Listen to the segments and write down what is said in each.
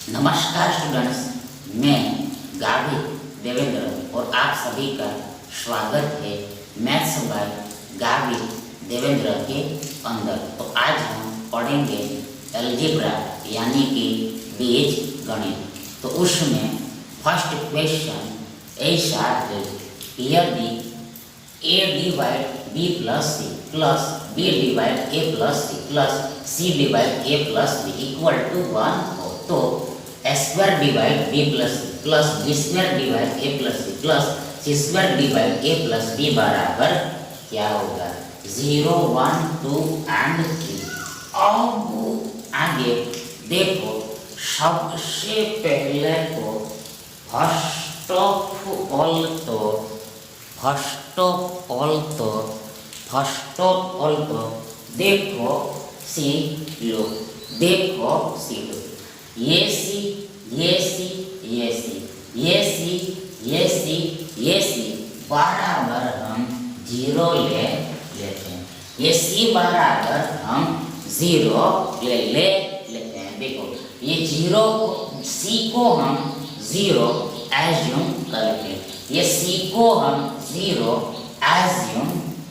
नमस्कार स्टूडेंट्स, मैं गावित देवेंद्र और आप सभी का स्वागत है मैथ्स बाय गावित देवेंद्र के अंदर। तो आज हम पढ़ेंगे अलजेब्रा यानी कि बीज गणित। तो उसमें फर्स्ट क्वेश्चन ऐसा है, यदि a divide b plus c plus b divide a plus c plus c divide a plus b equal to 1 हो तो square divide b plus b square divide a plus c plus c square divide a plus b बराबर क्या होगा? 0, 1, 2 and 3। अब आगे देखो, सबसे पहले तो फर्स्ट ऑफ ऑल तो देखो सी लो, ये सी बराबर हम 0 ले लेते हैं। ये सी बराबर हम 0 ले लेते हैं। देखो ये 0 सी को हम 0 एज्यूम कर लेते हैं। ये सी को हम 0 एज्यूम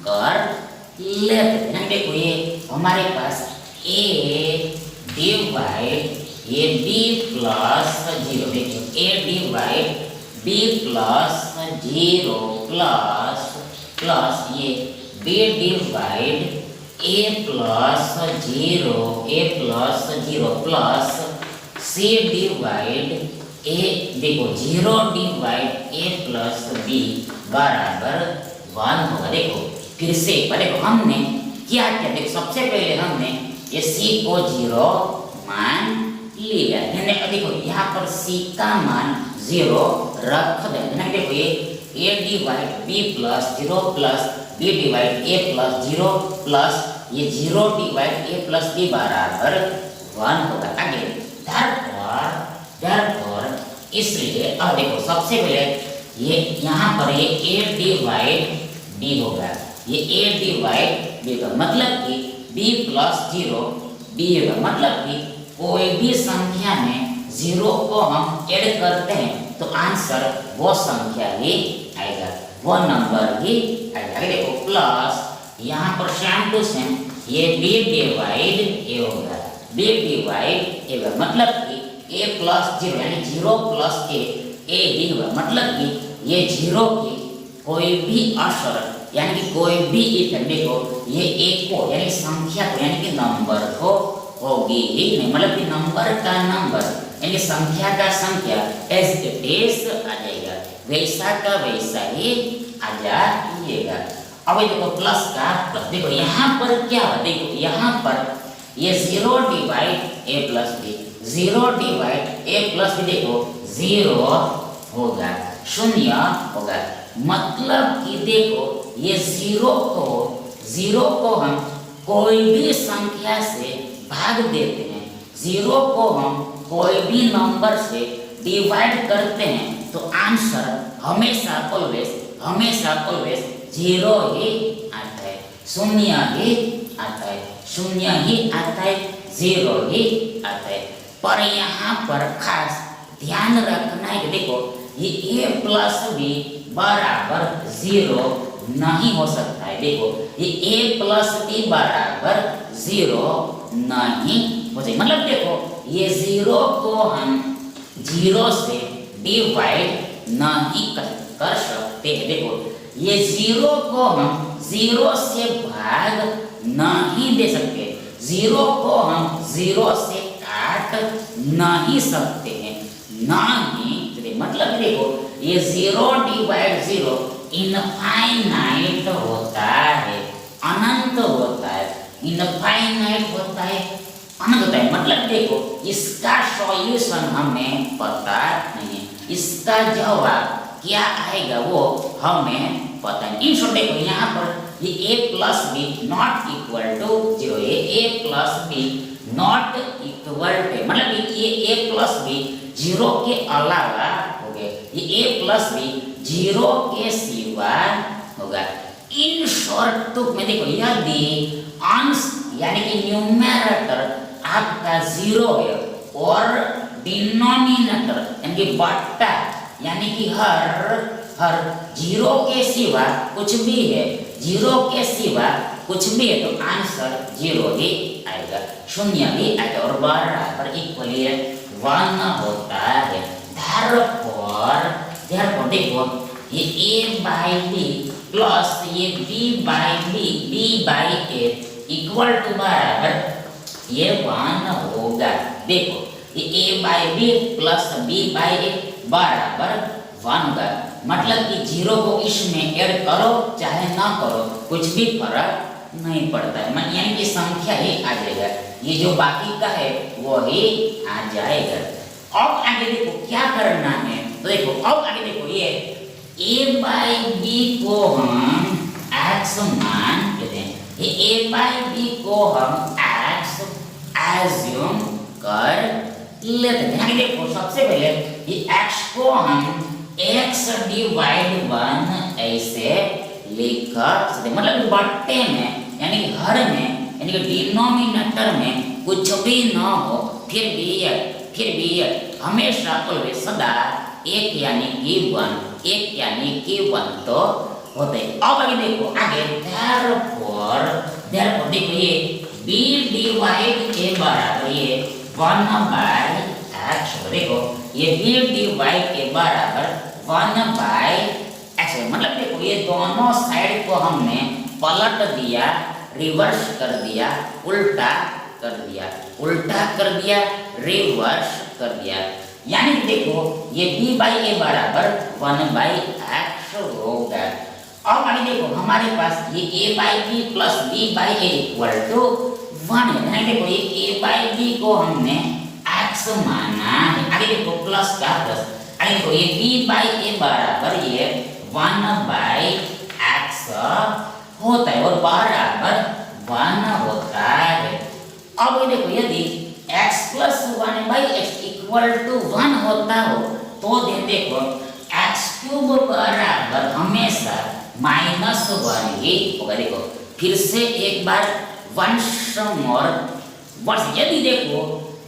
कर लेते हैं। देखो ये हमारे पास a डिवाइड ये b प्लस 0, देखिए a divide b plus 0 plus ये b divide a plus 0 plus c divide a, देखो 0 डिवाइड a प्लस b बराबर 1 होगा। देखो फिर से देखो हमने क्या किया, देखो सबसे पहले हमने ये c को 0 मान लिया है। देखो यहाँ पर c का मान 0 रख देना। देखो ये a divide b plus 0 plus b divide a plus 0 plus ये 0 डिवाइड a प्लस b बराबर 1 होगा। आगे therefore इसलिए अब देखो सबसे पहले ये यहाँ पर ये a डिवाइड b होगा। ये a डिवाइड b का मतलब कि b प्लस 0 b होगा। मतलब कि कोई भी संख्या में 0 को हम ऐड करते हैं तो आंसर वो संख्या ही आएगा, वो नंबर ही आएगा। देखो प्लस यहाँ पर सेम टू सेम ये b डिवाइड a होगा। b डिवाइड a होगा मतलब कि a प्लस 0 यानी 0 प्लस a b होगा। मतलब कि ये 0 की कोई भी असर यानी कि कोई भी इफेक्ट, देखो ये एक को यानी संख्या को यानी कि नंबर को होगी ही नहीं। मतलब कि नंबर का नंबर यानी संख्या का संख्या एज इट इज आ जाएगा, वैसा का वैसा ही आ जाएगा। अब देखो प्लस का प्लस, देखो यहाँ पर क्या है, देखो यहाँ पर ये 0 divide a plus b, 0 divide a plus b, देखो 0 होगा, 0 होगा। मतलब कि देखो ये 0 को हम कोई भी संख्या से भाग देते हैं, 0 को हम कोई भी नंबर से डिवाइड करते हैं तो आंसर हमेशा ऑलवेज 0 ही आता है, 0 ही आता है, 0 ही आता है, 0 ही आता है। पर यहाँ पर खास ध्यान रखना है कि देखो ये a प्लस b बराबर 0 नहीं हो सकता है। देखो ये a प्लस b बराबर 0 नहीं हो जाए। मतलब देखो ये 0 को हम 0 से डिवाइड नहीं कर सकते हैं। देखो ये 0 को हम 0 से भाग नहीं दे सकते, 0 को हम 0 से काट नहीं सकते हैं, नहीं। मतलब देखो ये 0 डिवाइड 0 इनफाइनाइट होता है, अनंत होता है, इनफाइनाइट होता है, अनंत होता है। मतलब देखो इसका सॉल्यूशन हमें पता नहीं है, इसका जवाब क्या आएगा वो हमें पता नहीं। इन शॉर्ट देखो यहाँ पर ये a plus b not equal to 0, ये a plus b not equal to, मतलब ये a प्लस b 0 के अलावा हो गए, ये a प्लस b 0 के सिवा होगा। इन शॉर्ट तो में देखो यदि अंश यानी कि न्यूमरेटर आपका 0 है और डिनोमिनेटर यानी कि बट्टा यानी कि हर जीरो के सिवा कुछ भी है, जीरो के सिवा कुछ भी है तो आंसर जीरो ही आएगा, शून्य ही आएगा और बराबर इक्वली 1 होता है। therefore देखो ये a बाई बी प्लस ये b by b by a equal to बराबर ये 1 होगा। देखो ये a by b plus b by a बराबर 1 होगा, मतलब कि जीरो को इसमें ऐड करो चाहे ना करो कुछ भी फर्क नहीं पड़ता है, यानी कि संख्या ही आ जाएगा, ये जो बाकी का है वो ही आ जाएगा। अब आगे देखो क्या करना है, तो देखो अब आगे देखो ये a बाई बी को हम x मान लेते हैं, ये a बाई बी को हम x एज्यूम कर लेते हैं। आगे देखो सबसे पहले ये x को हम x डिवाइड 1 ऐसे लिखकर, मतलब बट्टे में यानी हर में यानी कि डिनोमिनेटर में कुछ भी ना हो फिर भी हमेशा ऑलवेज सदा एक यानी कि 1 तो होते हैं। अब आगे देखो आगे therefore देखो ये b डिवाइड a बराबर ये 1 बाई x, देखो ये b डिवाइड a बराबर 1 बाई x, मतलब देखो ये दोनों साइड को हमने पलट दिया, रिवर्स कर दिया, उल्टा कर दिया, रिवर्स कर दिया, यानी देखो ये b बाई ए बराबर 1 बाई x होगा। अब आगे देखो हमारे पास ये a by b plus b by a equal to 1 है, यानी देखो ये a बाई बी को हमने x माना है, आगे देखो प्लस का प्लस, आगे देखो ये b बाई ए बराबर ये 1 बाई x होता है और बराबर 1 होता है। अब ये देखो यदि x plus 1 by x equal to 1 होता हो तो देखो x क्यूब बराबर हमेशा -1 ही होगा। देखो फिर से एक बार वंस मोर वर्ष, यदि देखो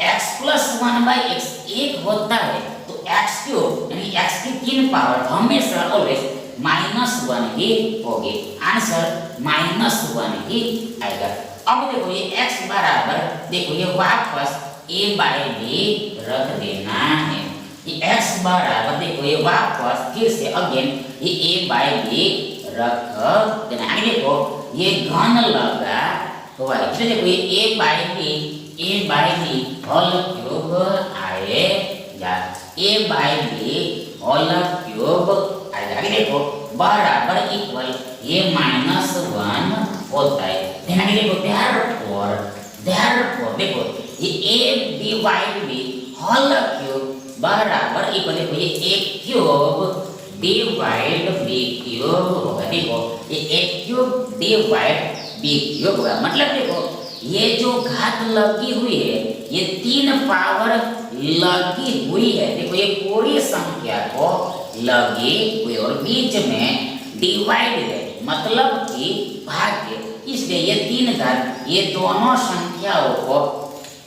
x प्लस 1 बाई x 1 होता है तो x क्यूब यानी x की 3 पावर हमेशा ऑलवेज -1 ही होगी, आंसर -1 ही आएगा। अब देखो ये x बराबर देखो ये वापस a बाई b रख देना है, ये x बराबर देखो ये वापस फिर से अगेन ये a बाई b रख देना। आगे देखो ये घन लगा हुआ है, इसलिए देखो ये a by b whole cube आएगा, a by b whole cube आएगा। आगे देखो बराबर इक्वल ये -1 होता है, ध्यान देखो therefore देखो ये a divide b whole cube बराबर इक्वल देखो ये a cube divide b cube होगा। देखो ये a cube divide b cube होगा, मतलब देखो ये जो घात लगी हुई है ये 3 पावर लगी हुई है, देखो ये पूरी संख्या को लगी हुई और बीच में डिवाइड है मतलब कि भाग्य, इसलिए ये 3 घात ये दोनों संख्याओं को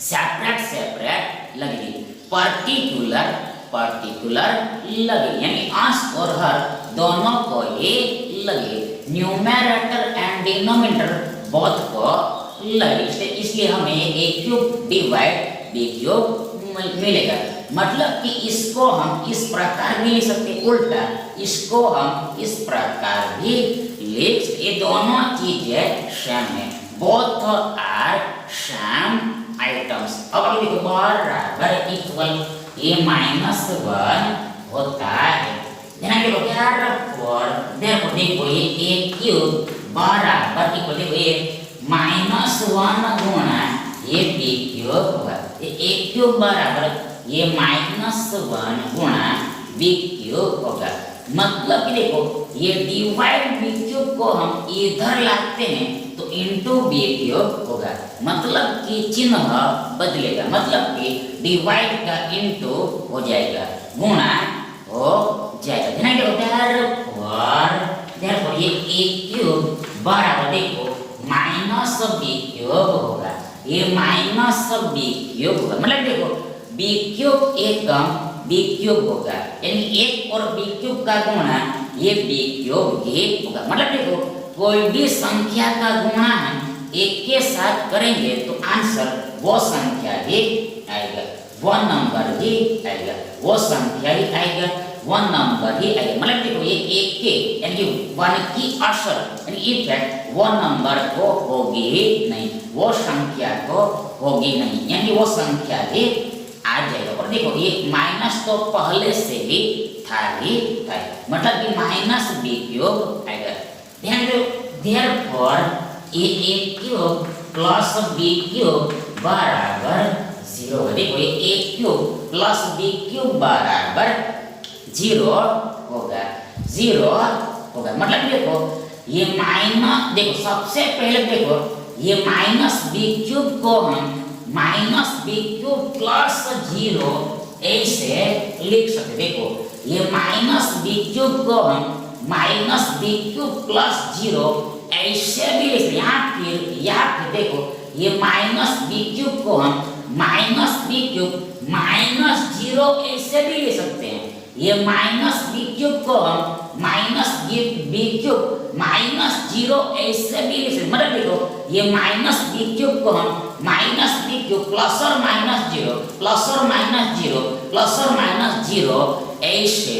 सेपरेट लगेगी, पर्टिकुलर लगेगी, यानी अंश और हर दोनों को ही लगेगी, न्यूमरेटर एंड डिनोमिनेटर बोथ को लगेगी, इसलिए हमें a cube divide b cube मिलेगा। मतलब कि इसको हम इस प्रकार भी लिख सकते, उल्टा इसको हम इस प्रकार भी लिख सकते, ये दोनों चीजें सेम है, बोथ आर सेम आइटम्स। अब आगे देखो बराबर इक्वल ये -1 होता है, ध्यान देखो देखो ये a क्यूब बराबर इक्वल देखो ये -1 गुणा ये b क्यूब होगा, ये a क्यूब बराबर ये -1 गुणा b क्यूब होगा, मतलब कि देखो ये डिवाइड b क्यूब को हम इधर लाते हैं तो इनटू b क्यूब होगा, मतलब कि चिन्ह बदलेगा, मतलब कि डिवाइड का इनटू हो जाएगा, गुणा हो जाएगा, ध्यान देखो therefore ये a क्यूब बराबर देखो -b क्यूब होगा, ये -b क्यूब होगा, मतलब देखो बी क्यूब एकम बी क्यूब होगा, यानी एक और बी क्यूब का गुणा ये बी क्यूब ही होगा। मतलब देखो कोई भी संख्या का गुणा हम एक के साथ करेंगे तो आंसर वो संख्या ही आएगा, वो नंबर ही आएगा, वो संख्या ही आएगा, वो नंबर ही आएगा। मतलब देखो ये एक के यानी कि वन की असर यानी इफेक्ट वो नंबर को होगी ही नहीं, वो संख्या को होगी नहीं, यानी वो संख्या ही आ जाएगा। और देखो ये माइनस तो पहले से ही था ही था, मतलब कि माइनस बी क्यूब आएगा। ध्यान दो, देयरफॉर ए क्यूब प्लस बी क्यूब बराबर 0। देखो ये A cube plus B cube बराबर 0 होगा, 0 होगा। मतलब देखो ये माइनस, देखो सबसे पहले देखो ये माइनस बी क्यूब को हम माइनस बी क्यूब प्लस 0 ऐसे लिख सकते। देखो ये माइनस बी क्यूब को हम माइनस बी क्यूब प्लस 0 ऐसे भी लिख सकते। या फिर देखो ये माइनस बी क्यूब को हम माइनस बी क्यूब माइनस 0 ऐसे भी ले सकते हैं। ये माइनस बी क्यूब को हम माइनस बी क्यूब माइनस 0 ऐसे भी ले सकते। मतलब देखो ये माइनस बी क्यूब को हम माइनस बी क्यूब प्लस और माइनस 0 प्लस और माइनस 0 प्लस और माइनस 0 ऐसे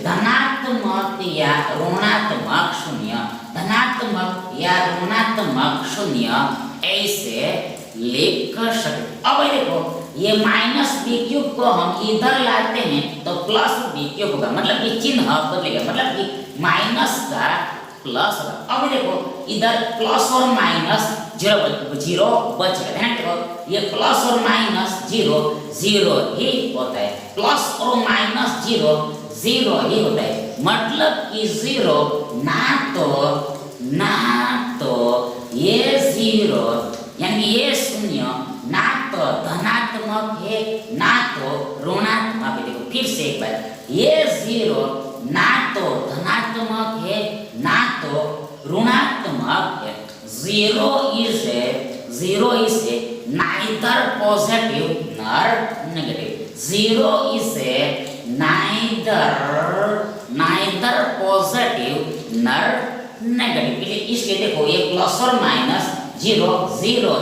धनात्मक या ऋणात्मक शून्य, धनात्मक या ऋणात्मक शून्य ऐसे लिख सकते। अब देखो ये माइनस बी क्यूब को हम इधर लाते हैं तो प्लस बी क्यूब होगा, मतलब कि चिन्ह बदलेगा, मतलब कि माइनस का प्लस होगा। अब देखो इधर प्लस और माइनस 0 बच गया। ध्यान देखो ये प्लस और माइनस 0 0 ही होता है, प्लस और माइनस 0 0 ही होता है। मतलब कि 0 ना तो ये 0 यानी ये शून्य ना तो धनात्मक है ना तो ऋणात्मक है। देखो फिर से एक बार, ये 0 ना तो धनात्मक है ना तो ऋणात्मक है। 0 is a neither positive nor negative. 0 is a neither positive nor negative. इसलिए देखो ये प्लस और माइनस 0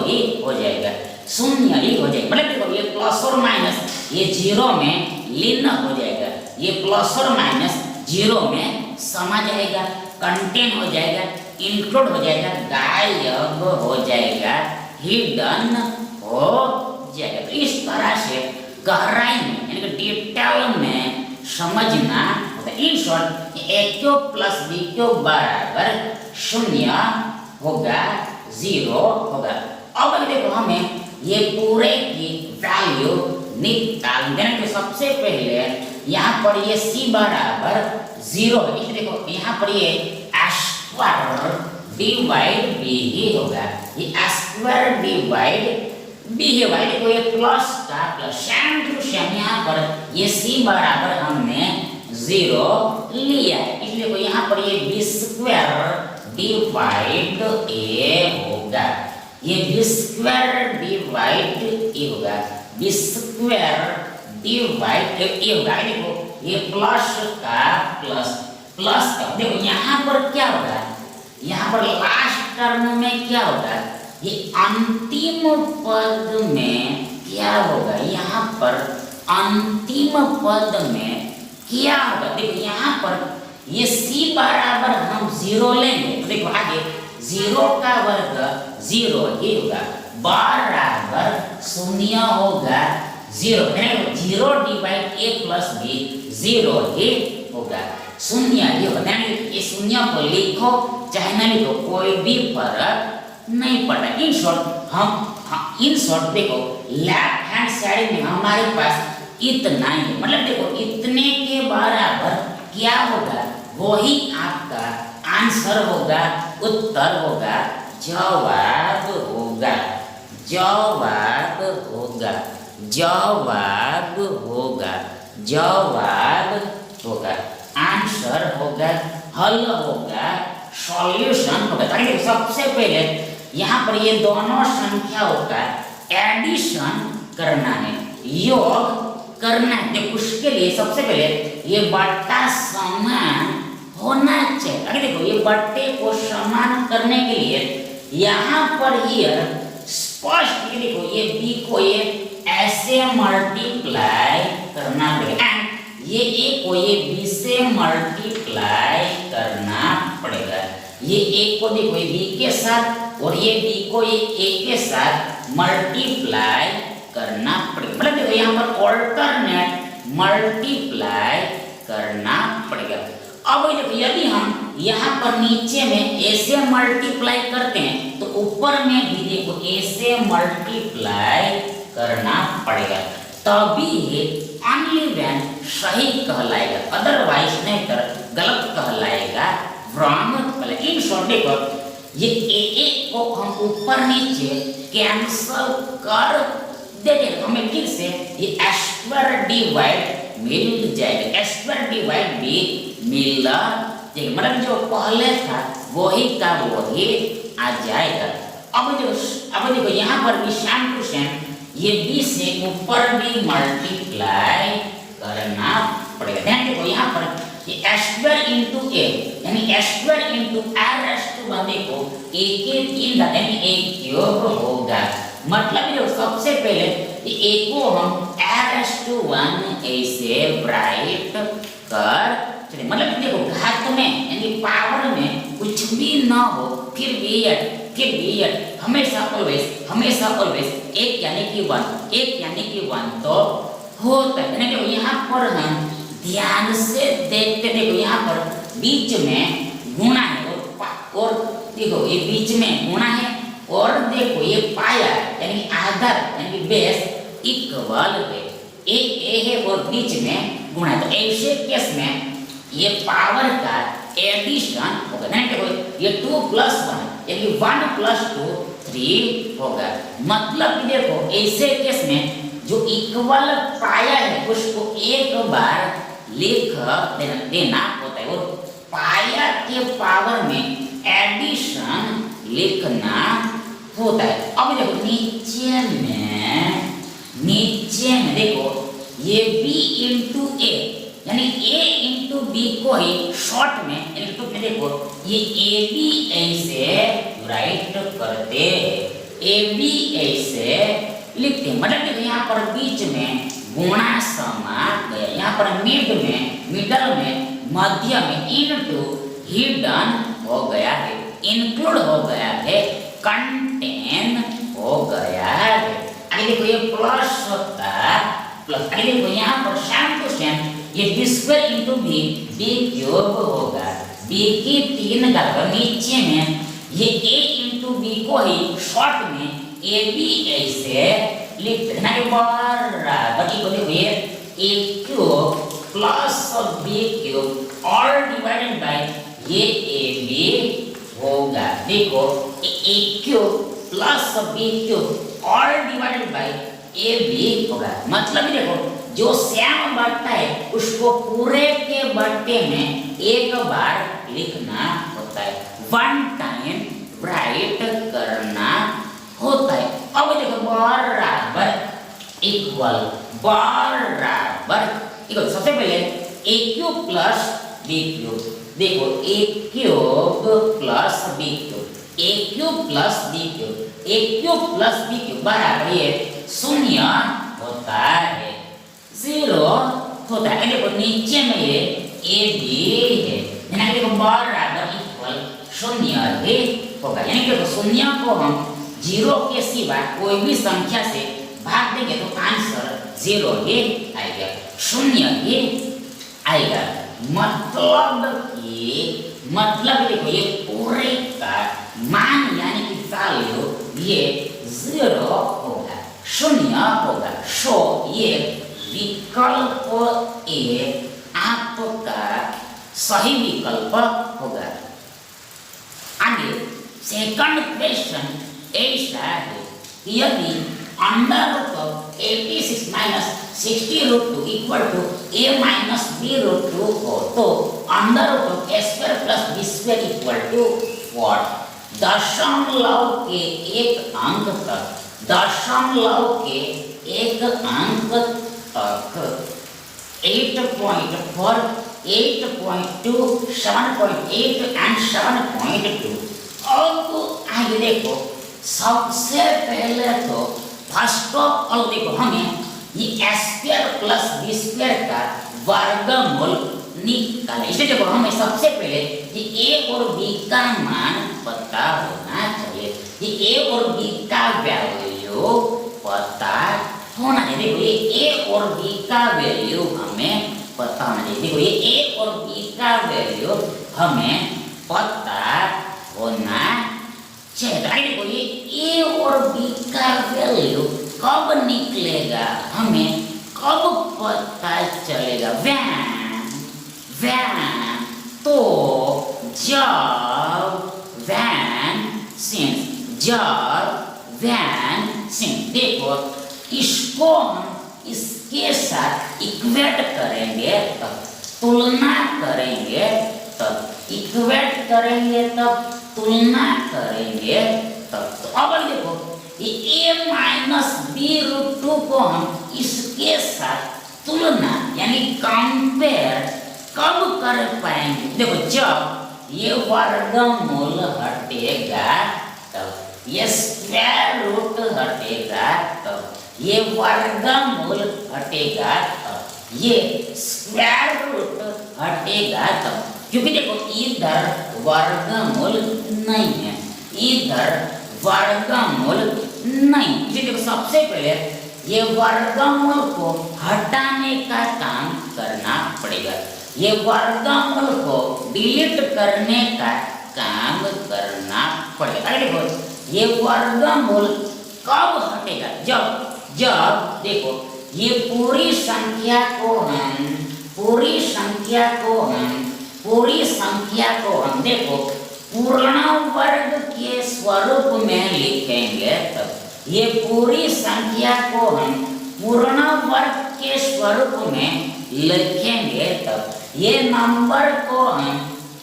ही हो जाएगा, शून्य ही हो जाएगा। मतलब देखो ये प्लस और माइनस ये 0 में लीन हो जाएगा, ये प्लस और माइनस 0 में समा जाएगा, कंटेन हो जाएगा, इंक्लूड हो जाएगा, गायब हो जाएगा, हिडन हो जाएगा। तो इस तरह से गहराई में यानी कि डिटेल में समझना होता है। In short a cube plus B cube बराबर 0 होगा, 0 होगा। अब देखो हमें ये पूरे की वैल्यू निकाल देना। तो सबसे पहले यहाँ पर ये c बराबर 0 है, इसलिए देखो यहाँ पर ये स्क्वायर डिवाइड b ही होगा, ये स्क्वायर डिवाइड b है भाई। देखो ये प्लस का प्लस सेम टू सेम यहाँ पर ये c बराबर हमने 0 लिया है, इसलिए देखो यहाँ पर ये b स्क्वायर डिवाइड a होगा, ये b स्क्वायर डिवाइड a होगा, b स्क्वायर डिवाइड a होगा। देखो ये प्लस का प्लस का, देखो यहाँ पर क्या होगा, यहाँ पर लास्ट टर्म में क्या होगा, ये अंतिम पद में क्या होगा, यहाँ पर अंतिम पद में क्या होगा। देखो यहाँ पर ये c बराबर हम 0 लेंगे तो देखो आगे 0 का वर्ग 0 ही होगा, बराबर 0 होगा 0, 0 डिवाइड a प्लस b 0 ही होगा, 0 ही होगा। ये 0 को लिखो चाहे न लिखो कोई भी फर्क नहीं पड़ता। इन शॉर्ट देखो लेफ्ट हैंड साइड में हमारे पास इतना ही है, मतलब देखो इतने के बराबर क्या होगा, वही आपका आंसर होगा, उत्तर होगा, जवाब होगा, जवाब होगा, जवाब होगा, जवाब होगा, आंसर होगा, हल होगा, सॉल्यूशन होगा। ताकि सबसे पहले यहाँ पर ये दोनों संख्याओं का एडिशन करना है, योग करना है। देखो उसके लिए सबसे पहले ये बट्टा समान होना चाहिए। अगर देखो ये बट्टे को समान करने के लिए यहाँ पर ये स्पष्ट देखो ये बी को ये ऐसे मल्टीप्लाई करना पड़ेगा, ये ए को ये बी से मल्टीप्लाई करना पड़ेगा। ये ए को देखो ये बी के साथ और ये बी को ये ए के साथ मल्टीप्लाई करना पड़ेगा। मतलब देखो यहाँ पर ऑल्टरनेट मल्टीप्लाई करना पड़ेगा। अब देखो यदि हम यहाँ पर नीचे में ए से मल्टीप्लाई करते हैं तो ऊपर में भी देखो ए से मल्टीप्लाई करना पड़ेगा, तभी ये ओनली व्हेन सही कहलाएगा, अदरवाइज नहीं तो गलत कहलाएगा, रॉन्ग। इन शॉर्ट देखो ये ए को हम ऊपर नीचे कैंसल कर देते हमें फिर से ये स्क्वायर डिवाइड मिल जाएगा, स्क्वायर डिवाइड भी मिल जाएगा। मतलब जो पहले था वही का वही आ जाएगा। अब देखो यहाँ पर भी सेम टू सेम ये बी से ऊपर भी मल्टीप्लाई करना पड़ेगा। ध्यान देखो यहाँ पर ये स्क्वायर इनटू ए यानी square into r raise to 1 देखो ए के 3 यानी ए क्यूब होगा। मतलब देखो सबसे पहले ए को हम आर रेज़ टू 1 ऐसे राइट कर चलिए। मतलब देखो घात में यानी पावर में कुछ भी ना हो फिर भी हमेशा ऑलवेज एक यानी कि 1 तो होता है। यानी देखो यहाँ पर हम ध्यान से देखते देखो यहाँ पर बीच में गुणा है और देखो ये बीच में गुणा है और देखो ये पाया यानी आधार यानी बेस इक्वल है, ए है और बीच में गुणा है। तो ऐसे केस में ये पावर का एडिशन होगा। देखो ये 2 + 1 यानी 1 + 2 3 होगा। मतलब कि देखो ऐसे केस में जो इक्वल पाया है उसको एक बार लिख देना होता है और पाया के पावर में एडिशन लिखना होता है। अब देखो नीचे में देखो ये b इंटू ए यानी a इंटू बी को ही शॉर्ट में यानी देखो ये ए बी ऐसे राइट करते ए बी ऐसे लिखते हैं। मतलब देखो यहाँ पर बीच में गुणा समा गया, यहाँ पर मिडल में मध्य में इनटू हिडन हो गया है, इंक्लूड हो गया है, कंटेन हो गया है। आगे देखो ये प्लस होता प्लस आगे देखो यहाँ पर सेम टू सेम ये b square into b cube होगा। बी की 3 घात नीचे में ये ए इंटू बी को ही शॉर्ट में ए बी ऐसे लिखते हैं बराबर को देखो ये A cube plus B cube all divided by ये ए बी होगा। देखो A cube plus B cube all divided by A B होगा। मतलब देखो जो श्याम बट्टा है उसको पूरे के बट्टे में एक बार लिखना होता है, 1 टाइम राइट करना होता है। अब देखो बराबर इक्वल सबसे पहले ए क्यूब प्लस बी क्यूब देखो A cube plus B cube A cube plus B cube A cube plus B cube बराबर ये 0 होता है, 0 होता है। देखो नीचे में ये ए बी है यानी देखो बराबर इक्वल 0 ही होगा। यानी देखो 0 को हम 0 के सिवा कोई भी संख्या से भाग देंगे तो आंसर 0 ही आएगा, 0 ही आएगा। मतलब देखो ये पूरे का मान यानी कि वैल्यू ये 0 होगा, 0 होगा। सो ये विकल्प ए आपका सही विकल्प होगा। आगे सेकंड क्वेश्चन ऐसा है यदि √86 - 60√2 = a - b√2 हो तो √a² + b² = what? दशमलव के एक अंक तक दशमलव के एक अंक तक 8.4, 8.2, 7.8 एंड 7.2। अब आगे देखो, सबसे पहले तो फर्स्ट ऑफ ऑल देखो हमें ये स्क्वायर प्लस बी स्क्वायर का वर्गमूल निकालें। इसलिए देखो हमें सबसे पहले ये ए और बी का मान पता होना चाहिए। ये ए और बी का वैल्यू पता होना चाहिए। देखो ये ए और बी का वैल्यू हमें पता होना चाहिए। देखो ये ए और बी का वैल्यू हमें पता होना चाहिए। देखो ये ए और बी का वैल्यू कब निकलेगा, हमें कब पता चलेगा? तो जब देखो इसको हम इसके साथ इक्वेट करेंगे तब, तुलना करेंगे तब, इक्वेट करेंगे तब, तुलना करेंगे तब। तो अब देखो ये a माइनस बी रूट 2 को हम इसके साथ तुलना यानी कंपेयर कब कर पाएंगे? देखो जब ये वर्गमूल हटेगा तब, ये स्क्वायर रूट हटेगा तब, ये वर्गमूल हटेगा तब, ये स्क्वायर रूट हटेगा तब। क्योंकि देखो इधर वर्गमूल नहीं है, इधर वर्गमूल नहीं। इसलिए देखो सबसे पहले ये वर्गमूल को हटाने का काम करना पड़ेगा, ये वर्गमूल को डिलीट करने का काम करना पड़ेगा। अरे देखो ये वर्गमूल कब हटेगा? जब देखो ये पूरी संख्या को हम देखो पूर्ण वर्ग के स्वरूप में लिखेंगे तब, ये पूरी संख्या को हम पूर्ण वर्ग के स्वरूप में लिखेंगे तब, ये नंबर को हम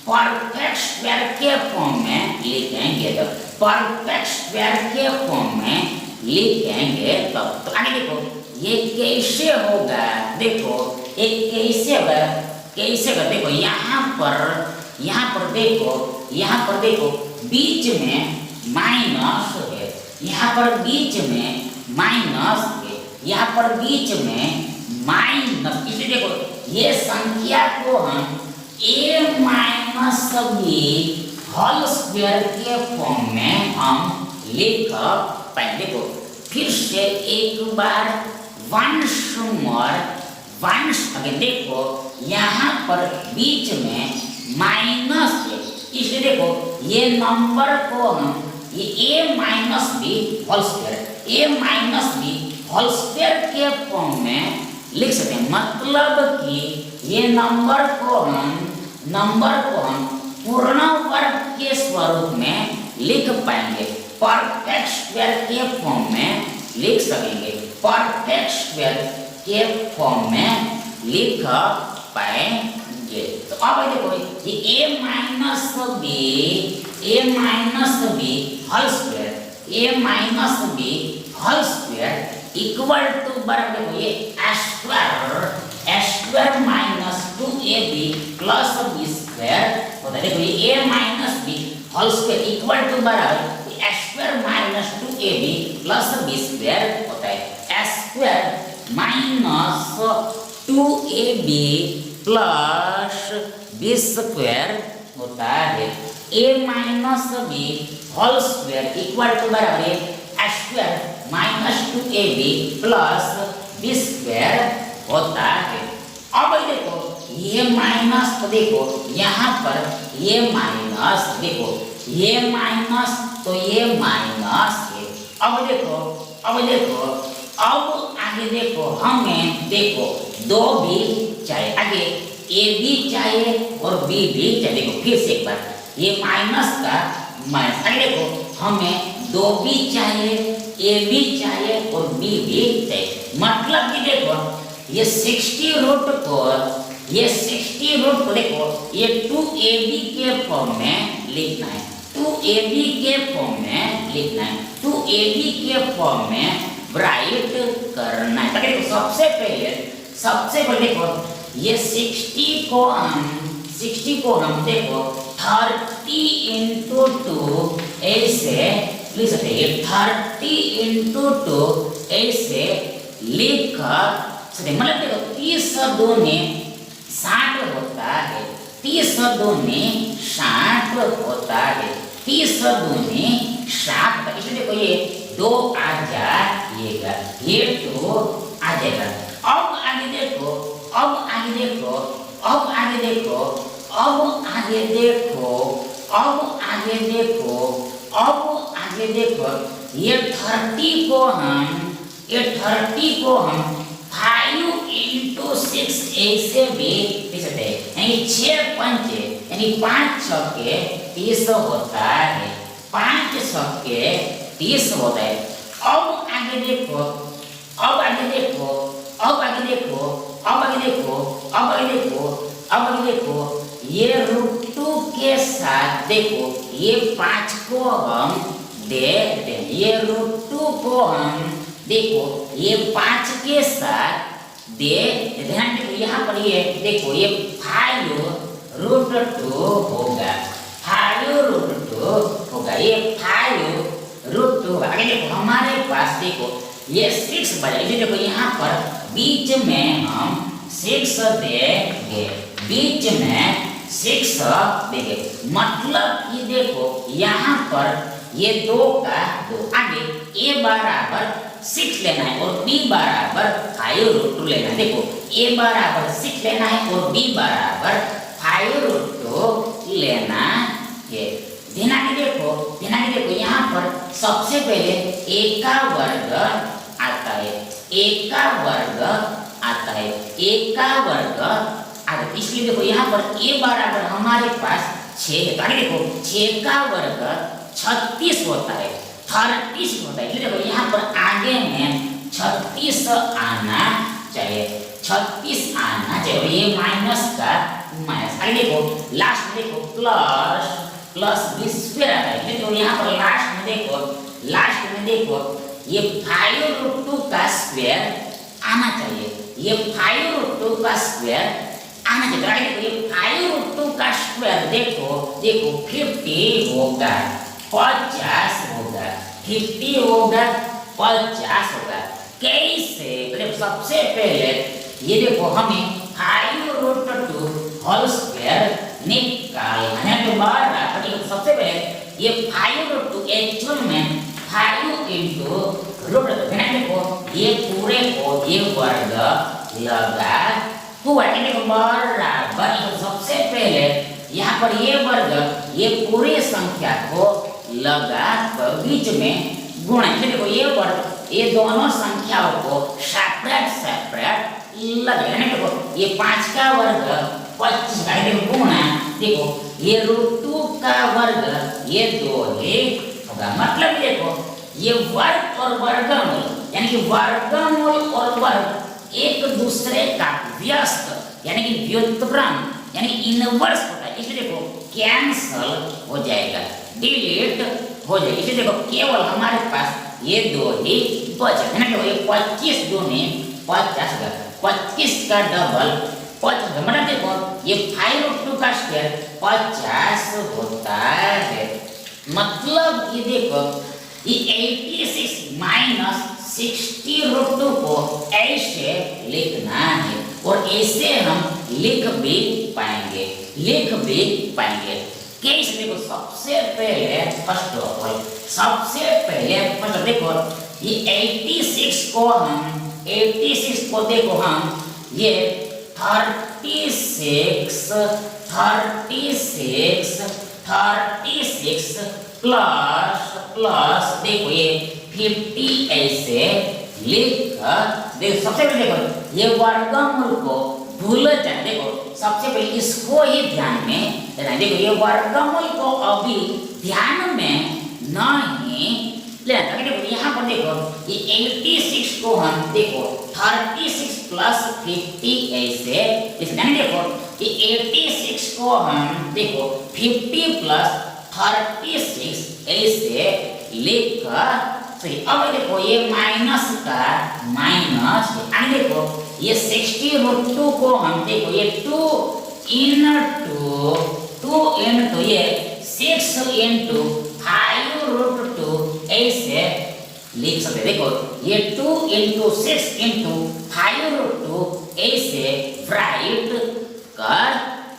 परफेक्ट स्क्वायर के फॉर्म में लिखेंगे तब, परफेक्ट स्क्वायर के फॉर्म में लिखेंगे तब। तो आगे देखो ये कैसे होगा? देखो ये कैसे होगा? देखो यहाँ पर देखो बीच में माइनस है, यहाँ पर बीच में माइनस है, यहाँ पर बीच में माइनस। इसलिए देखो ये संख्या को हम a minus B whole square के फॉर्म में हम लिख पाएंगे। देखो फिर से एक बार वंश अगेन देखो यहाँ पर बीच में माइनस है, इसलिए देखो ये नंबर को हम ये a minus B whole square के फॉर्म में लिख सकते हैं। मतलब कि ये नंबर को हम पूर्ण वर्ग के स्वरूप में लिख पाएंगे, परफेक्ट स्क्वायर के फॉर्म में लिख सकेंगे, परफेक्ट स्क्वायर के फॉर्म में लिख पाएंगे। तो अब देखो ये a minus B whole square equal to बराबर देखो ये square minus 2ab plus B square होता है। देखो ये a minus B whole square equal to बराबर square minus 2ab plus B square होता है। Square minus 2ab plus B square होता है। a minus B whole square equal to बराबर square minus 2ab plus B square होता है। अब देखो ये माइनस तो देखो यहाँ पर ये माइनस, देखो ये माइनस तो ये माइनस है। अब देखो अब आगे देखो हमें देखो दो भी चाहिए, आगे ए भी चाहिए और बी भी चाहिए। देखो फिर से एक बार ये माइनस का माइनस, आगे देखो हमें दो भी चाहिए, ए भी चाहिए और बी भी चाहिए। मतलब कि देखो ये 60 रूट को देखो ये 2ab के फॉर्म में लिखना है, 2ab के फॉर्म में लिखना है, 2ab के फॉर्म में राइट करना है। देखो सबसे पहले देखो ये 60 को हम देखो 30 into 2 ऐसे लिख सकते हैं। 30 into 2 ऐसे लिख सकते, मतलब देखो 30 दूनी 60 होता है, 30 दूनी 60 होता है, 30 दूनी 60। इसलिए देखो ये 2 आ जाएगा, ये 2 आ जाएगा। अब आगे देखो ये 30 को हम 5 into 6 ऐसे भी लिख सकते हैं, यानी 6 पंचे यानी 5 छक्के 30 होता है, 5 छक्के 30 होता है। अब आगे देखो ये √2 के साथ देखो ये 5 को हम दे देते हैं, ये √2 को हम देखो ये 5 के साथ दे ध्यान देखो यहाँ पर ये देखो ये 5√2 होगा, 5√2 होगा, ये 5√2। आगे देखो हमारे पास देखो ये 6 बचा, इसे देखो यहाँ पर बीच में हम 6 देंगे, बीच में 6 देंगे, मतलब ये देखो यहाँ पर ये 2 का 2 आगे a बराबर 6 लेना है और b बराबर 5√2 लेना है। देखो a बराबर 6 लेना है और b बराबर 5√2 लेना है। ध्यान देखो यहाँ पर सबसे पहले a का वर्ग आता है, a का वर्ग आता है, इसलिए देखो यहाँ पर a बराबर हमारे पास 6 है, तो देखो 6 का वर्ग 36 होता है, 36 होता है, इसलिए देखो यहाँ पर आगे में 36 आना चाहिए, 36 आना चाहिए, और ये माइनस का माइनस। आगे देखो लास्ट में देखो प्लस b स्क्वायर आता है, देखो यहाँ पर लास्ट में देखो ये 5√2 का स्क्वायर आना चाहिए, ये 5√2 का स्क्वायर आना चाहिए। आगे देखो ये 5√2 का स्क्वायर देखो 50 होगा, 50 होगा, 50 होगा, 50 होगा। कैसे? देखो सबसे पहले ये देखो हमें 5√2 होल स्क्वायर निकालना है, तो सबसे पहले ये 5√2 एक्चुअल में 5 into √2, देखो ये पूरे को ये वर्ग लगा हुआ है, देखो बराबर। सबसे पहले यहाँ पर ये वर्ग ये पूरी संख्या को लगा बीच में गुणा, देखो ये वर्ग ये दोनों संख्याओं को सेपरेट लगेगा, देखो ये 5 का वर्ग 25 का गुणा, देखो ये √2 का वर्ग ये 2 ही होगा, मतलब देखो ये वर्ग और वर्गमूल यानी कि वर्गमूल और वर्ग एक दूसरे का व्यस्त यानी कि व्युत्क्रम यानी इनवर्स होता है, इसलिए देखो कैंसल हो जाएगा, डिलीट हो जाएगा, इसलिए देखो केवल हमारे पास ये 2 ही बचे, है ना। देखो ये 25 दूनी 50 होगा, 25 का डबल 50, मतलब देखो ये 5√2 का स्क्वायर 50 होता है, मतलब ये देखो ये 86 माइनस 60√2 को ऐसे लिखना है और ऐसे हम लिख भी पाएंगे। कैसे? देखो सबसे पहले फर्स्ट देखो ये 86 को देखो हम ये 36 प्लस देखो ये 50 ऐसे लिख देखो। सबसे पहले देखो ये वर्गमूल को भूल जाए, देखो सबसे पहले इसको ही ध्यान में लेना, देखो ये वर्गमूल को अभी ध्यान में नहीं लेना, देखो यहाँ पर देखो ये 86 को हम देखो 36 प्लस 50 ऐसे लिखना है, देखो ये 86 को हम देखो 50 प्लस 36 ऐसे लिख सही। अब देखो ये माइनस का माइनस, आगे देखो ये 60√2 को हम देखो ये 2 into ये 6 into 5√2 ऐसे लिख सकते। देखो ये 2 into 6 into 5√2 ऐसे राइट कर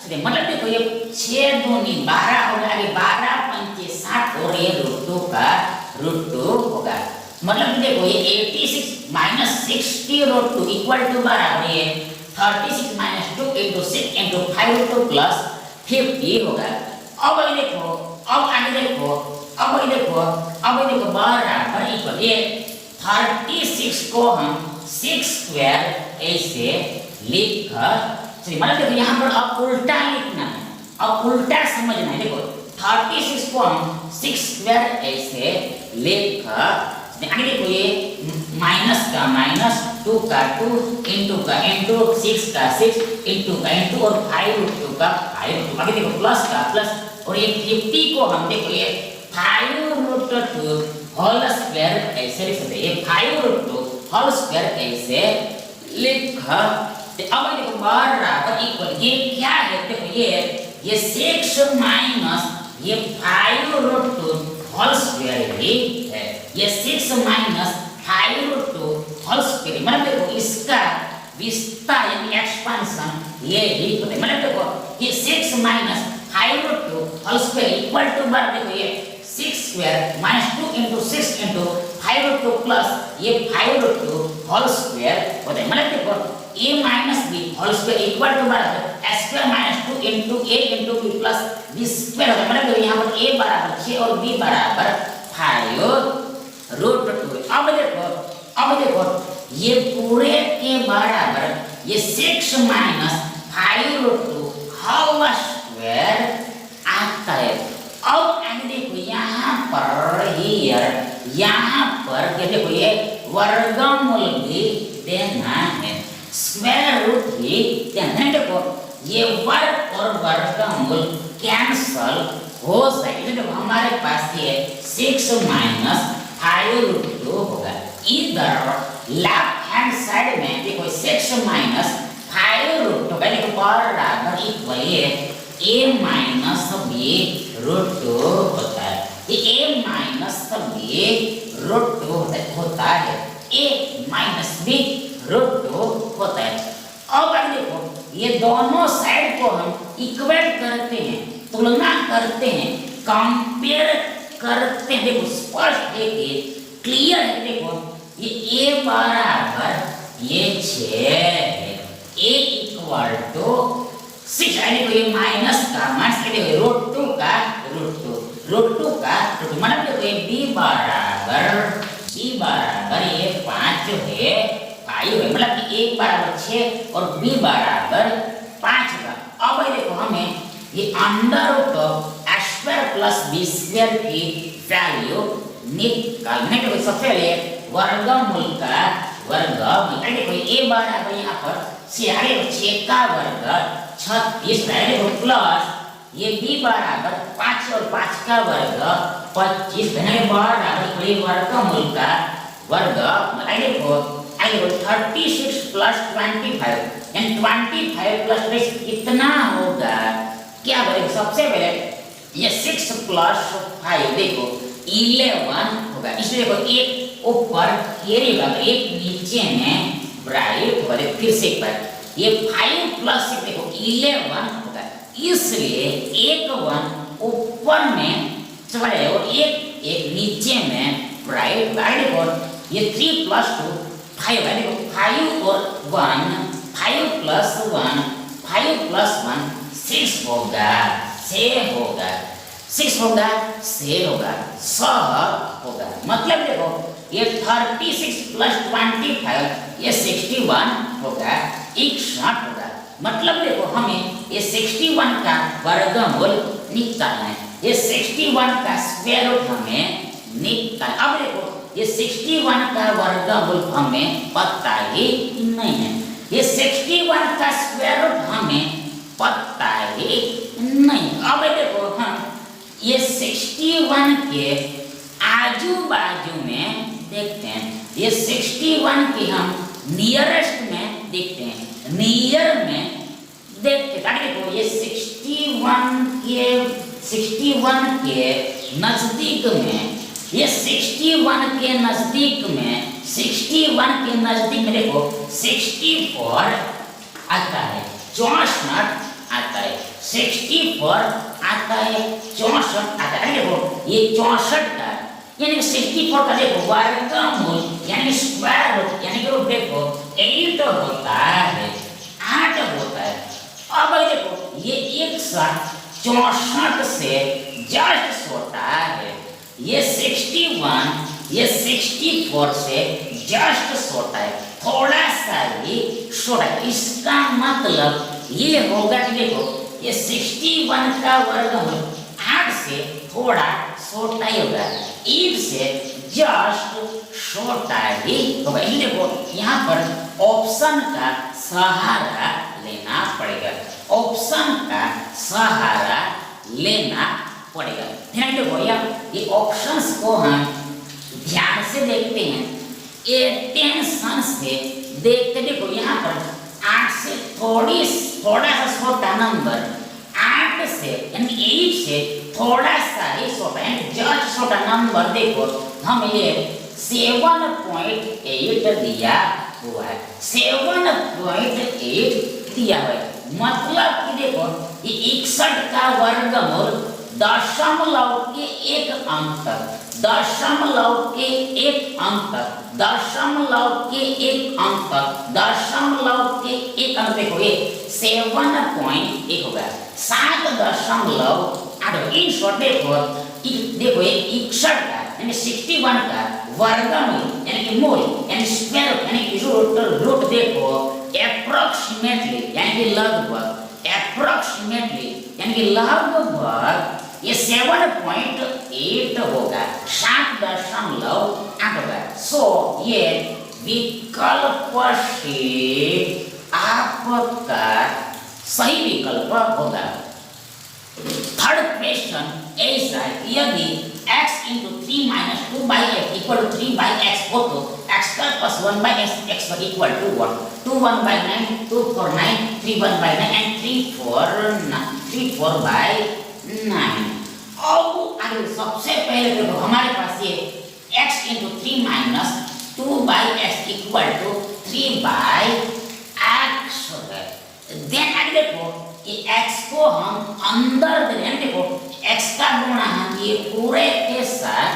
सकते। मतलब देखो ये 6 दूनी 12 होगा, 12 पंचे 60 और ये √2 का √2 होगा। मतलब देखो ये 86 माइनस 60√2 इक्वल टू बराबर ये 36 माइनस 2 into 6 into 5√2 प्लस 50 होगा। अब ये देखो, अब आगे देखो, अब ये देखो बराबर इक्वल ये 36 को हम 6 स्क्वायर ऐसे लिख सही। मतलब देखो यहाँ पर अब उल्टा लिखना है, अब उल्टा समझना है। देखो 36 को हम 6 स्क्वायर ऐसे लिख आगे देखो ये माइनस का माइनस 2 का 2 इंटू का इंटू 6 का 6 इंटू का इंटू और 5√2 का 5√2 आगे देखो प्लस का प्लस और ये 50 को हम देखो ये 5√2 होल स्क्वायर ऐसे लिख सकते हैं। ये 5√2 होल स्क्वायर ऐसे लिख अब देखो बराबर इक्वल ये क्या है, देखो ये 6 माइनस ये 5√2 होल स्क्वायर ही है। ये 6 माइनस 5√2 होल स्क्वायर मतलब देखो इसका विस्तार यानी एक्सपेंशन ये ही होता है। मतलब देखो ये 6 minus 5√2 whole square equal to बराबर देखो ये 6 square minus 2 into 6 into 5√2 plus ये 5√2 होल स्क्वायर होता है। मतलब देखो a minus b whole square equal to बराबर a square minus 2 into a into b plus b square होता है। मतलब देखो यहाँ पर a बराबर 6 और b बराबर 5√2। अब देखो ये पूरे के बराबर ये 6 माइनस 5√2 होल स्क्वायर आता है। अब आगे देखो यहाँ पर देखो ये वर्गमूल भी देना है, स्क्वायर रूट भी देना है। देखो ये वर्ग और वर्गमूल कैंसल हो जाएगा। देखो हमारे पास ये 6 माइनस 5√2 होगा। इधर लेफ्ट हैंड साइड में देखो 6 माइनस 5√2 का देखो बराबर इक्वल ये a माइनस b√2 होता है। ये a माइनस b√2 होता है, a माइनस b√2 होता है। अब आगे देखो ये दोनों साइड को हम इक्वेट करते हैं, तुलना करते हैं, कंपेयर करते हैं। देखो स्पष्ट है कि क्लियर है। देखो ये a बराबर ये 6 है, a इक्वल टू 6 यानी ये माइनस का माइनस के देखो √2 का √2 का मतलब देखो ये b बराबर ये 5 है, 5 है। मतलब कि a बराबर 6 और b बराबर 5 का। अब देखो हमें ये under root of a square plus b square की वैल्यू निकालने के लिए सबसे पहले वर्गमूल का वर्गमूल देखो a बराबर यहाँ पर 6 का वर्ग 36 देखो प्लस ये b बराबर 5 और 5 का वर्ग 25 बराबर वर्गमूल का वर्ग देखो 36 प्लस 25 यानी 25 प्लस 20 कितना होगा क्या बोलेंगे। सबसे पहले ये 6 प्लस 5 देखो 11 होगा। इसलिए देखो एक ऊपर कैरी होगा, एक नीचे में ब्राइट होगा। फिर से एक बार ये 5 प्लस 6 देखो 11 होगा, इसलिए एक 1 ऊपर में चला जाएगा और एक नीचे में ब्राइट होगा। देखो ये 3 प्लस 2 5 होगा। देखो 5 और 1 5 प्लस 1 5 प्लस 1 6 होगा, 6 होगा, 6 होगा, 6 होगा, 6 होगा। मतलब देखो ये 36 प्लस 25 ये 61 होगा, 61 होगा। मतलब देखो हमें ये 61 का वर्गमूल निकालना है, ये 61 का स्क्वायर रूट हमें निकालना। अब देखो ये 61 का वर्गमूल हमें पता ही नहीं है, ये 61 का स्क्वायर रूट हमें पता ही नहीं। अब देखो हम ये 61 के आजू बाजू में देखते हैं, ये 61 के हम नियरेस्ट में देखते हैं, नियर में देखते देखो ये 61 के नजदीक में, ये 61 के नजदीक में, 61 के नजदीक में देखो 64 आता है, 64 आता है, 64 आता है, 64 आता है। देखो ये 64 का यानी 64 का देखो वर्गमूल यानी स्क्वायर रूट यानी कि देखो 8 होता है, 8 होता है। अब देखो ये एक साथ 64 से जस्ट छोटा है, ये 61 ये 64 से जस्ट छोटा है, थोड़ा सा ही छोटा। इसका मतलब ये होगा कि देखो ये 61 का वर्गमूल 8 से थोड़ा छोटा ही होगा, 8 से जस्ट छोटा ही होगा। ये देखो यहाँ पर ऑप्शन का सहारा लेना पड़ेगा, ऑप्शन का सहारा लेना पड़ेगा। ध्यान देखो यार, ये ऑप्शंस को हम ध्यान से देखते हैं, ये टेंशन से देखते। देखो यहाँ पर 8 से थोड़ा सा छोटा नंबर, 8 से यानी 8 से थोड़ा सा ही छोटा यानी जस्ट छोटा नंबर देखो हम ये 7.8 दिया हुआ है, 7.8 दिया हुआ है। मतलब कि देखो ये 61 का वर्गमूल दशमलव के एक अंक तक, दशमलव के एक अंक तक, दशमलव के एक अंक तक, दशमलव के एक अंक देखो ये 7.8 होगा, 7.8। इन शॉर्ट देखो ये 61 का यानी 61 का वर्गमूल यानी कि मूल यानी स्क्वायर यानी कि रूट देखो अप्रोक्सीमेटली यानी कि लगभग, अप्रोक्सीमेटली यानी कि लगभग ये 7.8 होगा, 7.8 होगा। सो ये विकल्प से आपका सही विकल्प होगा। थर्ड क्वेश्चन ऐसा है, यदि x into 3 minus 2 by x equal to 3 by x हो तो x square plus 1 by x पर equal to 1, 2 1 by 9, 2 4 9, 3 1 by 9 and 3 4 by 9। अब आगे सबसे पहले देखो हमारे पास ये x into 3 minus 2 by x equal to 3 by x है। देन आगे देखो ये x को हम अंदर दे रहे हैं, देखो x का गुणा हम ये पूरे के साथ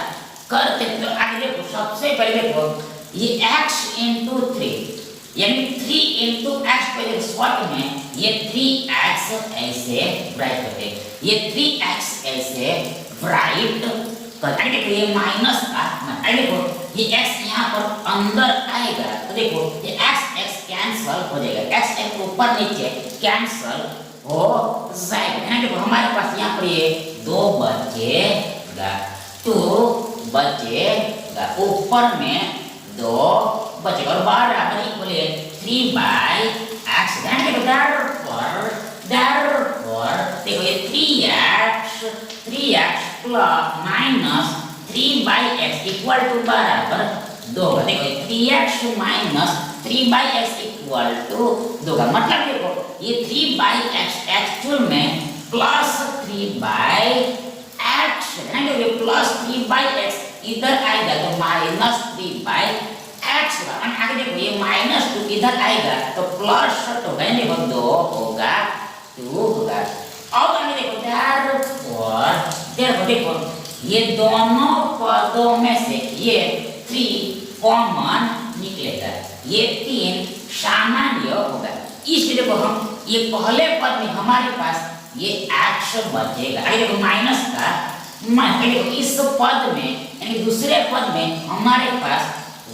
करते हैं। तो आगे देखो सबसे पहले देखो ये x into 3 यानी 3 into x पहले शॉर्ट में ये 3x ऐसे राइट करते हैं, ये 3x ऐसे राइट करते हैं। देखो ये माइनस का देखो ये x यहाँ पर अंदर आएगा तो देखो ये x कैंसल हो जाएगा, x ऊपर नीचे कैंसल हो जाएगा। देखो हमारे पास यहाँ पर ये 2 बचेगा, 2 बचेगा, ऊपर में 2 बचेगा और बराबर इक्वल 3 by x। देखो देखो ये 3x plus minus 3 by x equal to बराबर 2। देखो 3x minus 3 by x equal to 2 का मतलब देखो ये 3 by x एक्चुअल में प्लस 3 by x है, ये प्लस 3 by x इधर आएगा तो माइनस 3 by x होगा। आगे देखो ये माइनस 2 इधर आएगा तो प्लस होगा, देखो 2 होगा 2 होगा। अब आगे देखो देखो ये दोनों पदों में से ये 3 कॉमन निकलेगा, ये 3 सामान्य होगा। इसलिए देखो हम ये पहले पद में हमारे पास ये x बचेगा। आगे देखो माइनस का देखो इस पद में यानी दूसरे पद में हमारे पास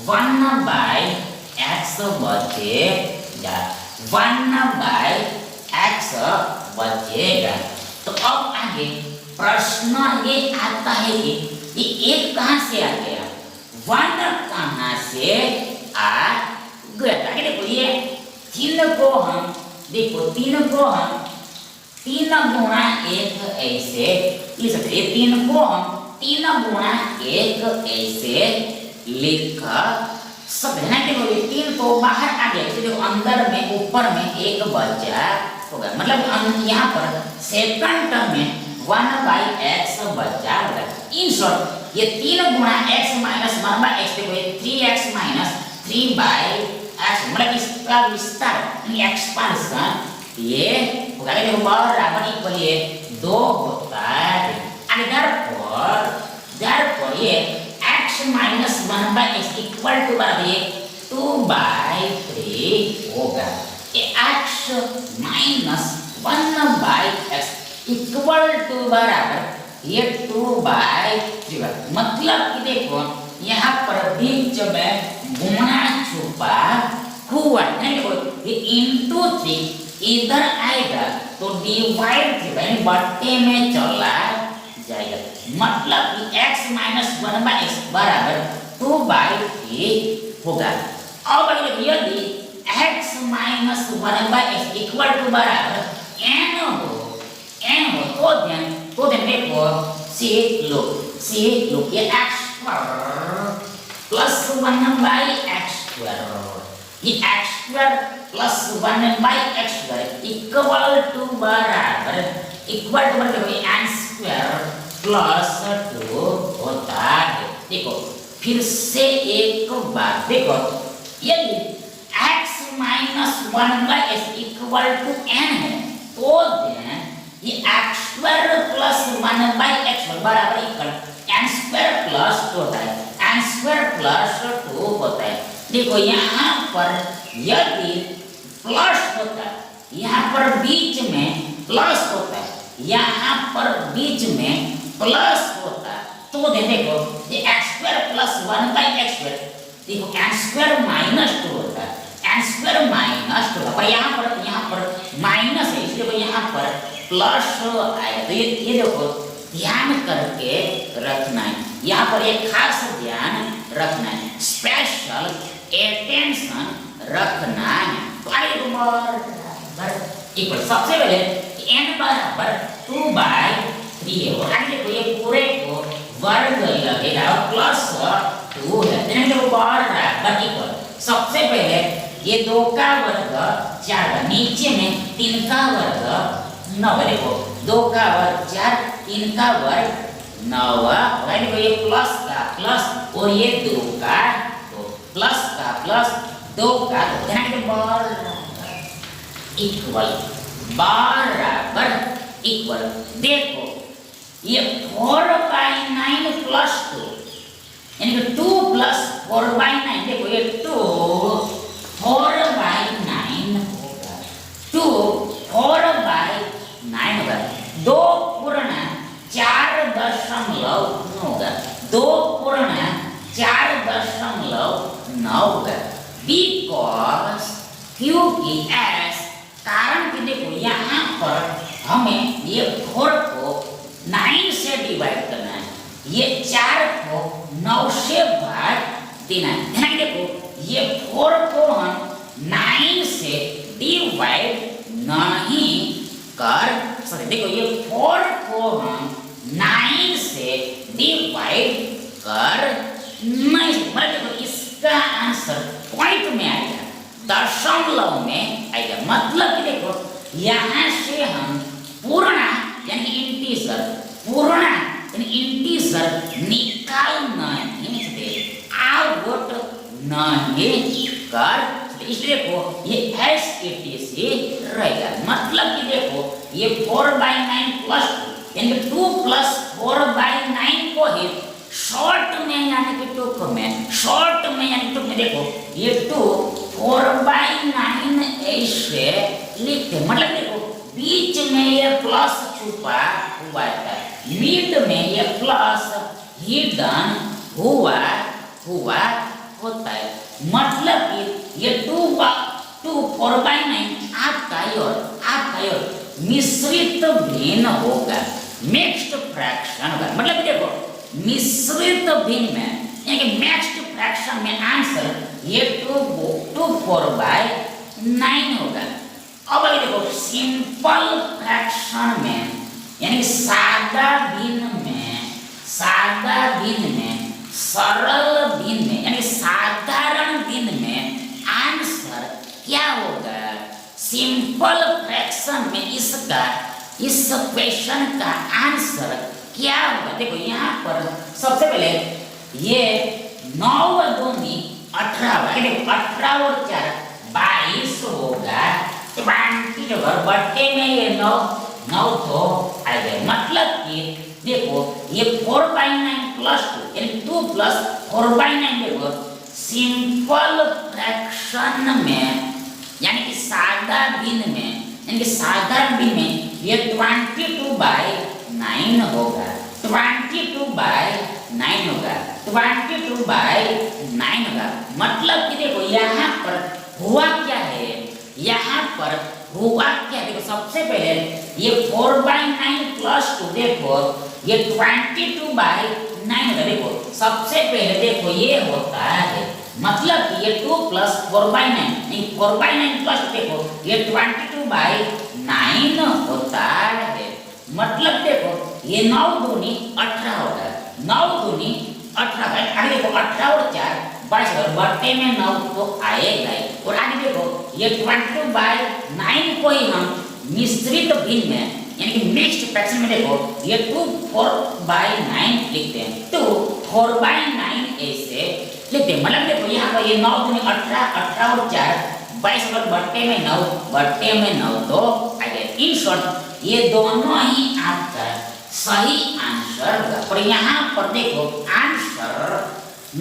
1 by x बचेगा, 1 by x बचेगा। तो अब आगे प्रश्न ये आता है कि ये एक कहां से आ गया, 1 कहां से आ गया। आगे देखो ये 3 को हम देखो 3 को हम 3 गुणा 1 ऐसे लिख सकते हैं, 3 को हम 3 गुणा 1 ऐसे लिख सकते हैं। देखो ये 3 तो बाहर आ गया, तो देखो अंदर में ऊपर में एक बचा होगा, मतलब यहाँ पर सेकंड टर्म में 1/x बचा होगा। इन शॉर्ट ये 3 गुणा x माइनस 1/x, देखो ये 3x माइनस 3/x, मतलब इसका विस्तार एक्सपांशन ये होगा। देखो बराबर इक्वल ये 2 होता है। therefore ये x minus 1/x equal to बराबर ये 2/3 होगा। ये x minus 1/x equal to बराबर ये 2/3, मतलब कि देखो यहाँ पर बीच में गुणा छुपा हुआ है। देखो ये इंटू 3 इधर आएगा तो डिवाइड 3 बट्टे में चला जाएगा, मतलब कि x माइनस 1/x बराबर 2/3 होगा। अब यदि x minus 1/x equal to बराबर n हो तो देखो सी लोग ये x प्लस 1/x स्क्वायर, ये x square plus 1/x square equal to बराबर देखो n स्क्वायर प्लस 2 होता है। देखो फिर से एक बार देखो, यदि x minus 1/x equal to n है तो ये x स्क्वायर प्लस 1/x बराबर इक्वल n स्क्वायर प्लस 2 होता है, n स्क्वायर प्लस 2 होता है। देखो यहाँ पर यदि प्लस होता है, यहाँ पर बीच में प्लस होता है, यहाँ पर बीच में प्लस होता है, तो देखो ये x square plus 1/x square, देखो n स्क्वायर माइनस 2 होता है, n स्क्वायर माइनस 2 पर यहाँ पर माइनस है, इसलिए यहाँ पर प्लस आएगा। तो ये देखो ध्यान करके रखना है, यहाँ पर एक खास ध्यान रखना है, स्पेशल अटेंशन रखना है। तो आइए बराबर इक्वल सबसे पहले n बराबर 2/3 है, और आगे देखो ये पूरे को वर्ग लगेगा और प्लस 2 है, देखो बराबर इक्वल सबसे पहले ये 2 का वर्ग 4, नीचे में 3 का वर्ग 9, देखो 2 का वर्ग 4, 3 का वर्ग 9, देखो ये प्लस का प्लस और ये 2 का तो प्लस का प्लस 2 का बराबर इक्वल। देखो ये 4/9 प्लस 2 यानी कि 2 प्लस 4/9, देखो ये 2 4/9 होगा, 2 4/9 होगा, 2 पूर्ण 4.9 होगा, 2 पूर्ण 4.9 होगा, बिकॉज क्योंकि s, कारण कि देखो यहाँ पर हमें ये 4 को 9 से डिवाइड करना है, ये 4 को 9 से भाग देना है। देखो ये 4 को हम 9 से डिवाइड नहीं कर सकते, देखो ये 4 को हम 9 से डिवाइड कर नहीं सकते, देखो इसका आंसर पॉइंट में आएगा, दशमलव में आएगा, मतलब कि देखो यहाँ से हम पूर्ण यानी इंटीजर निकालना नहीं सकते, आउट नहीं कर, इसलिए देखो ये एस से रहेगा, मतलब कि देखो ये 4/9 प्लस 2 यानी 2 प्लस 4/9 को ही शॉर्ट में यानी कि टुक में देखो ये 2 4/9 ऐसे लिखते, मतलब देखो बीच में ये प्लस छुपा हुआ है, मिड में ये प्लस हिडन हुआ होता है, मतलब कि ये 2 4/9 आपका और मिश्रित भिन्न होगा, मिक्स्ड फ्रैक्शन होगा, मतलब देखो मिश्रित भिन्न में यानी कि मिक्स्ड फ्रैक्शन में आंसर ये 2 4/9 होगा। अब देखो सिंपल फ्रैक्शन में यानी कि सादा भिन्न में सरल भिन्न में सिंपल फ्रैक्शन में इसका इस क्वेश्चन का आंसर क्या होगा? देखो यहाँ पर सबसे पहले ये 9 दूनी 18, देखो 18 और 4 22 होगा। 20 जो बट्टे में ये 9 तो आ गया। मतलब कि देखो ये 4/9 प्लस 2 यानी 2 प्लस 4/9। देखो सिंपल फ्रैक्शन में यानी कि साधारण भिन्न में, यानी कि साधारण भिन्न में ये 22/9 होगा। 22/9 होगा, 22/9 होगा। मतलब कि देखो यहाँ पर हुआ क्या है, यहाँ पर हुआ क्या? देखो सबसे पहले ये 4/9 प्लस 2, देखो ये 22/9 होगा। देखो सबसे पहले देखो ये होता है, मतलब कि ये 2 प्लस 4/9 नहीं 4/9 प्लस देखो ये 22/9 होता है। मतलब देखो ये 9 दूनी 18 होगा, 9 दूनी 18 है। आगे देखो 18 और 4 22 और बट्टे में 9 तो आएगा ही। और आगे देखो ये 22/9 को ही हम मिश्रित भिन्न में यानी कि मिक्स्ड फ्रैक्शन में देखो ये 2 4/9 लिखते हैं। 2 4/9 ऐसे लिखते हैं। मतलब देखो यहाँ पर ये 9 दूनी 18, 18 और 4 22 और बट्टे में 9 तो आ गया। इन शॉर्ट ये दोनों ही आपका सही आंसर होगा। और यहाँ पर देखो आंसर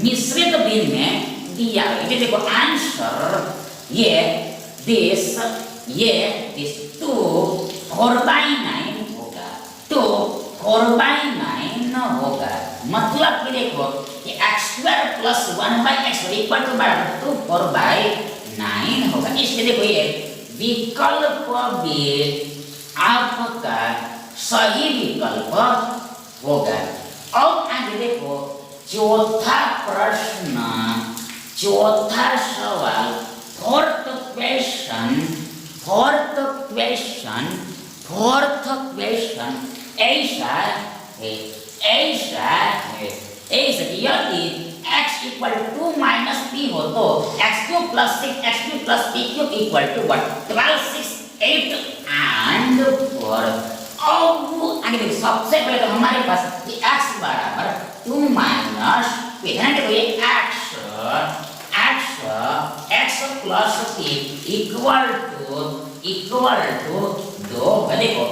मिश्रित भिन्न में दिया है। ये देखो आंसर ये दिस 2 4/9 होगा, 2 4/9 होगा। मतलब कि देखो ये x² plus 1/x equal to 2 4/9 होगा। इसलिए देखो ये विकल्प भी आपका सही विकल्प होगा। अब आगे देखो चौथा प्रश्न, चौथा सवाल, फोर्थ क्वेश्चन ऐसा है यदि x equal to minus p हो तो x³ plus 6 x³ plus p³ equal to 12 6 8 and 4। अब आगे देखो सबसे पहले तो हमारे पास ये x बराबर 2 माइनस p, देखो ये x plus p equal to 2। देखो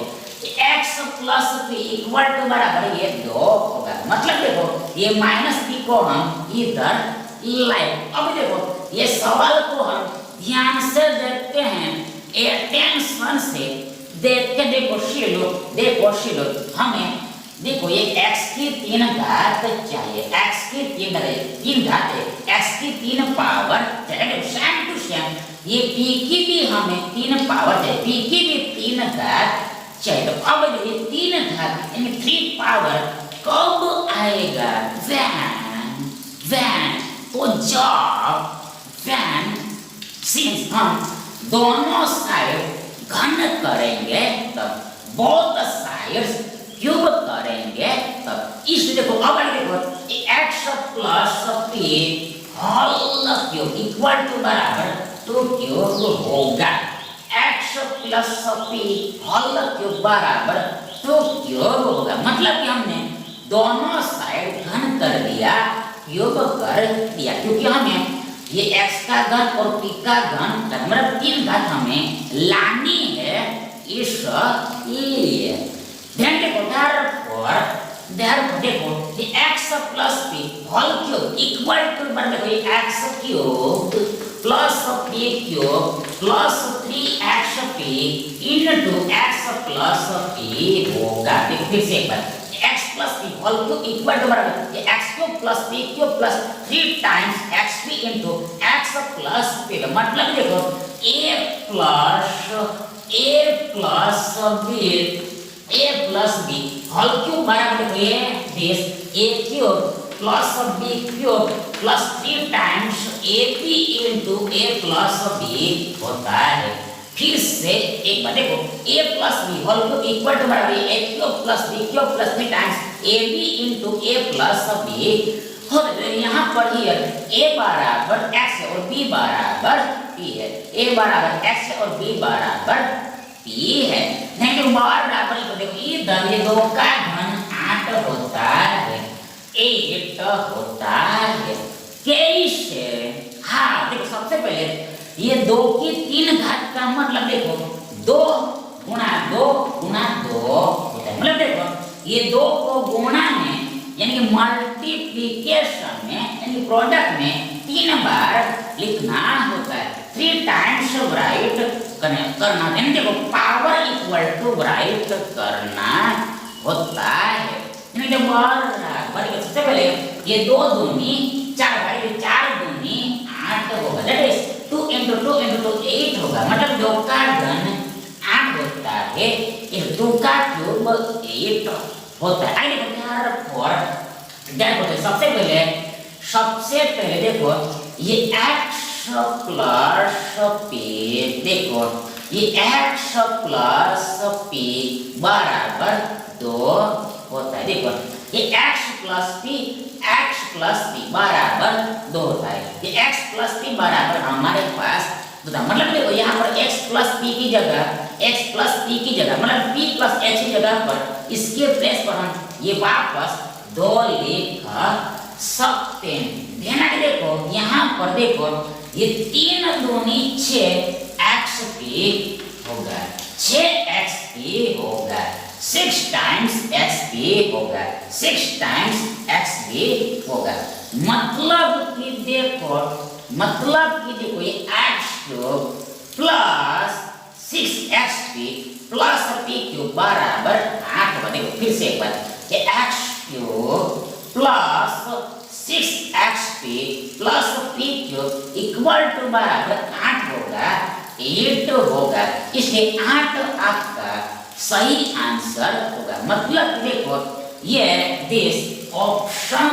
x plus p equal to बराबर ये 2 होगा। मतलब देखो ये माइनस p को हम इधर लाए। अब देखो ये सवाल को हम ध्यान से देखते हैं, अटेंशन से देख के देखो शिलो हमें देखो ये x की 3 घात चाहिए, x की 3 घात है, x की 3 पावर चाहिए। सेम टू सेम ये p की भी हमें 3 पावर चाहिए, p की भी 3 घात चाहिए। तो अब ये 3 घात यानी 3 पावर कब आएगा? वैन तो वैन सिंस हम दोनों साइड घन करेंगे तब, बोथ साइड्स क्यूब करेंगे तब। इसलिए देखो अब देखो x plus p whole cube equal to बराबर 2 क्यूब होगा। x plus p whole cube बराबर 2 क्यूब होगा। मतलब कि हमने दोनों साइड घन कर दिया, क्यूब कर दिया, क्योंकि हमें ये x का घन और p का घन मतलब 3 घात हमें लानी है इसलिए। ध्यान देखो देखो ये x plus p whole cube equal to बराबर ये x cube plus p cube plus 3xp into x plus p होगा। देखो फिर से एक बार x plus p whole cube equal to बराबर ये x cube plus p cube plus 3 times xp into x plus p। मतलब देखो a plus b whole cube बराबर देखो ये this a cube plus b cube plus 3 times ap into a plus b होता है। फिर से एक बार देखो a plus b whole cube equal to बराबर a cube plus b cube plus 3 times ab into a plus b। और यहाँ पर हियर a बराबर x और b बराबर p है, a बराबर x है और b बराबर p है। देखो बराबर को देखो ये धन, ये 2 का घन 8 होता है, 8 होता है। कैसे? हाँ देखो सबसे पहले ये 2 की 3 घात का मतलब देखो 2 गुणा 2 गुणा 2 होता है। मतलब देखो ये 2 को गुणा में यानी कि मल्टीप्लिकेशन में यानी कि प्रोडक्ट में 3 बार लिखना होता है। 3 टाइम्स राइट करना यानी देखो पावर इक्वल टू राइट करना होता है। यानी कि बराबर सबसे पहले ये 2 दूनी 4 भाई 4 दूनी 8 होगा। दैट इज 2 into 2 into 2 8 होगा। मतलब 2 का घन 8 होता है, ये 2 का क्यूब 8 होता है। आइए देखो यार फॉर देखो सबसे पहले देखो ये x प्लस p, देखो ये x प्लस p बराबर 2 होता है। देखो ये x प्लस p बराबर 2 होता है। ये x प्लस p बराबर हमारे पास मतलब देखो यहाँ पर x प्लस p की जगह मतलब p प्लस h की जगह पर इसके प्लेस पर हम ये वापस 2 लिख सकते हैं। ध्यान से देखो यहाँ पर देखो ये 3 दूनी 6xp होगा, 6xp होगा, 6 टाइम्स xp होगा, 6 टाइम्स xp होगा। मतलब कि देखो ये x cube plus 6xp plus p cube बराबर 8 होगा। देखो फिर से एक बार ये x cube plus 6xp plus p cube equal to बराबर 8 होगा, 8 होगा। इसलिए 8 आपका सही आंसर होगा। मतलब देखो ये दिस ऑप्शन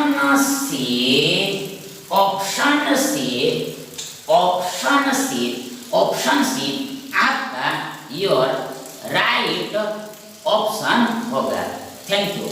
सी आपका योर राइट ऑप्शन होगा। Thank you.